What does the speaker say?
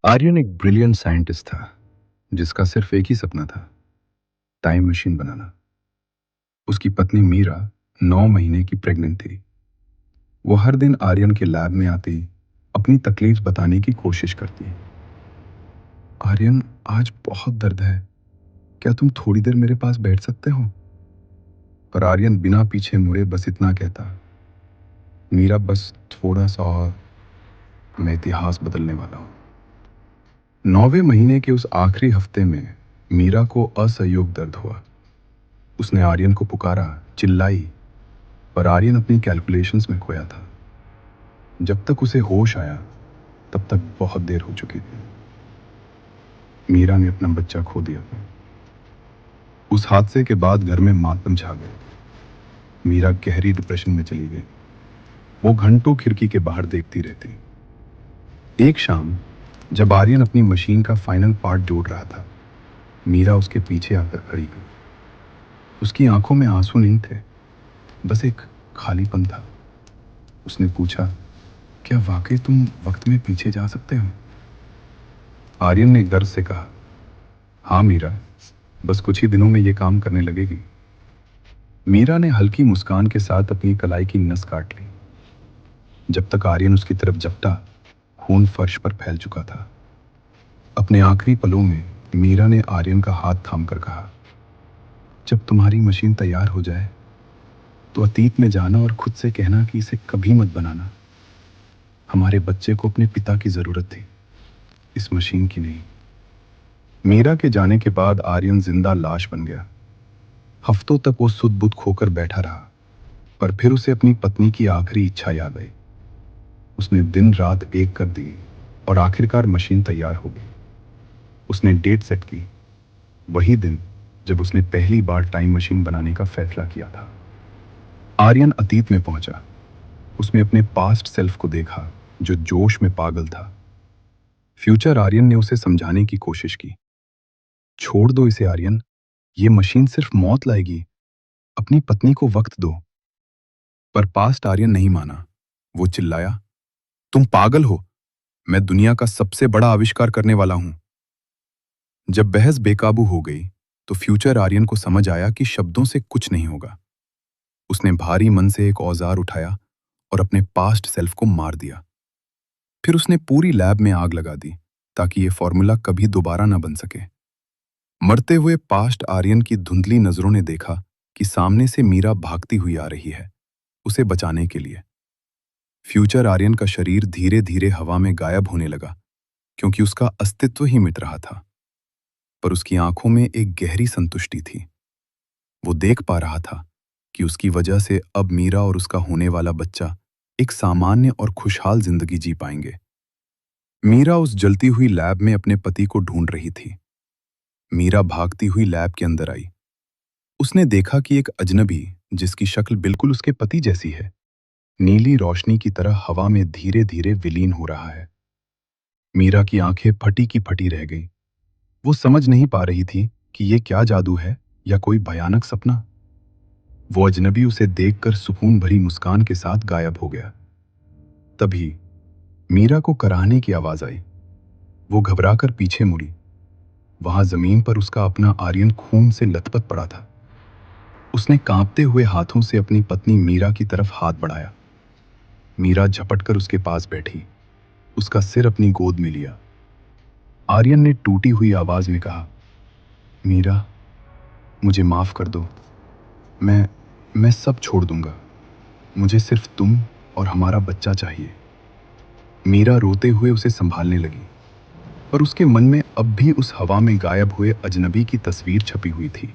आर्यन एक brilliant scientist था जिसका सिर्फ एक ही सपना था, टाइम मशीन बनाना। उसकी पत्नी मीरा 9 महीने की प्रेग्नेंट थी। वो हर दिन आर्यन के लैब में आती, अपनी तकलीफ बताने की कोशिश करती। आर्यन, आज बहुत दर्द है, क्या तुम थोड़ी देर मेरे पास बैठ सकते हो? पर आर्यन बिना पीछे मुड़े बस इतना कहता, मीरा बस थोड़ा सा और, मैं इतिहास बदलने वाला हूं। 9वें महीने के उस आखिरी हफ्ते में मीरा को असहयोग दर्द हुआ। उसने आर्यन को पुकारा, चिल्लाई, पर आर्यन अपनी कैलकुलेशंस में खोया था। जब तक उसे होश आया तब तक बहुत देर हो चुकी थी। मीरा ने अपना बच्चा खो दिया। उस हादसे के बाद घर में मातम छा गया। मीरा गहरी डिप्रेशन में चली गई। वो घंटों खिड़की के बाहर देखती रहती। एक शाम जब आर्यन अपनी मशीन का फाइनल पार्ट जोड़ रहा था, मीरा उसके पीछे आकर खड़ी हुई। उसकी आंखों में आंसू नहीं थे, बस एक खालीपन था। उसने पूछा, क्या वाकई तुम वक्त में पीछे जा सकते हो? आर्यन ने गर्व से कहा, हाँ मीरा, बस कुछ ही दिनों में ये काम करने लगेगी। मीरा ने हल्की मुस्कान के साथ अपनी कलाई की नस काट ली। जब तक आर्यन उसकी तरफ झपटा, खून फर्श पर फैल चुका था। अपने आखिरी पलों में मीरा ने आर्यन का हाथ थामकर कहा, जब तुम्हारी मशीन तैयार हो जाए तो अतीत में जाना और खुद से कहना कि इसे कभी मत बनाना। हमारे बच्चे को अपने पिता की जरूरत थी, इस मशीन की नहीं। मीरा के जाने के बाद आर्यन जिंदा लाश बन गया। हफ्तों तक वो सुध बुध खोकर बैठा रहा, पर फिर उसे अपनी पत्नी की आखिरी इच्छा याद आई। उसने दिन रात एक कर दी और आखिरकार मशीन तैयार हो गई। उसने डेट सेट की, वही दिन जब उसने पहली बार टाइम मशीन बनाने का फैसला किया था। आर्यन अतीत में पहुंचा। उसने अपने पास्ट सेल्फ को देखा, जो जोश में पागल था। फ्यूचर आर्यन ने उसे समझाने की कोशिश की, छोड़ दो इसे आर्यन, ये मशीन सिर्फ मौत लाएगी, अपनी पत्नी को वक्त दो। पर पास्ट आर्यन नहीं माना। वो चिल्लाया, तुम पागल हो, मैं दुनिया का सबसे बड़ा आविष्कार करने वाला हूं। जब बहस बेकाबू हो गई तो फ्यूचर आर्यन को समझ आया कि शब्दों से कुछ नहीं होगा। उसने भारी मन से एक औजार उठाया और अपने पास्ट सेल्फ को मार दिया। फिर उसने पूरी लैब में आग लगा दी ताकि ये फॉर्मूला कभी दोबारा ना बन सके। मरते हुए पास्ट आर्यन की धुंधली नजरों ने देखा कि सामने से मीरा भागती हुई आ रही है, उसे बचाने के लिए। फ्यूचर आर्यन का शरीर धीरे धीरे हवा में गायब होने लगा, क्योंकि उसका अस्तित्व ही मिट रहा था। पर उसकी आंखों में एक गहरी संतुष्टि थी। वो देख पा रहा था कि उसकी वजह से अब मीरा और उसका होने वाला बच्चा एक सामान्य और खुशहाल जिंदगी जी पाएंगे। मीरा उस जलती हुई लैब में अपने पति को ढूंढ रही थी। मीरा भागती हुई लैब के अंदर आई। उसने देखा कि एक अजनबी, जिसकी शक्ल बिल्कुल उसके पति जैसी है, नीली रोशनी की तरह हवा में धीरे धीरे विलीन हो रहा है। मीरा की आंखें फटी की फटी रह गईं। वो समझ नहीं पा रही थी कि ये क्या जादू है या कोई भयानक सपना। वो अजनबी उसे देखकर सुकून भरी मुस्कान के साथ गायब हो गया। तभी मीरा को कराहने की आवाज आई। वो घबराकर पीछे मुड़ी। वहां जमीन पर उसका अपना आर्यन खून से लथपथ पड़ा था। उसने कांपते हुए हाथों से अपनी पत्नी मीरा की तरफ हाथ बढ़ाया। मीरा झपटकर उसके पास बैठी, उसका सिर अपनी गोद में लिया। आर्यन ने टूटी हुई आवाज में कहा, मीरा, मुझे माफ कर दो। मैं सब छोड़ दूंगा। मुझे सिर्फ तुम और हमारा बच्चा चाहिए। मीरा रोते हुए उसे संभालने लगी, पर उसके मन में अब भी उस हवा में गायब हुए अजनबी की तस्वीर छपी हुई थी।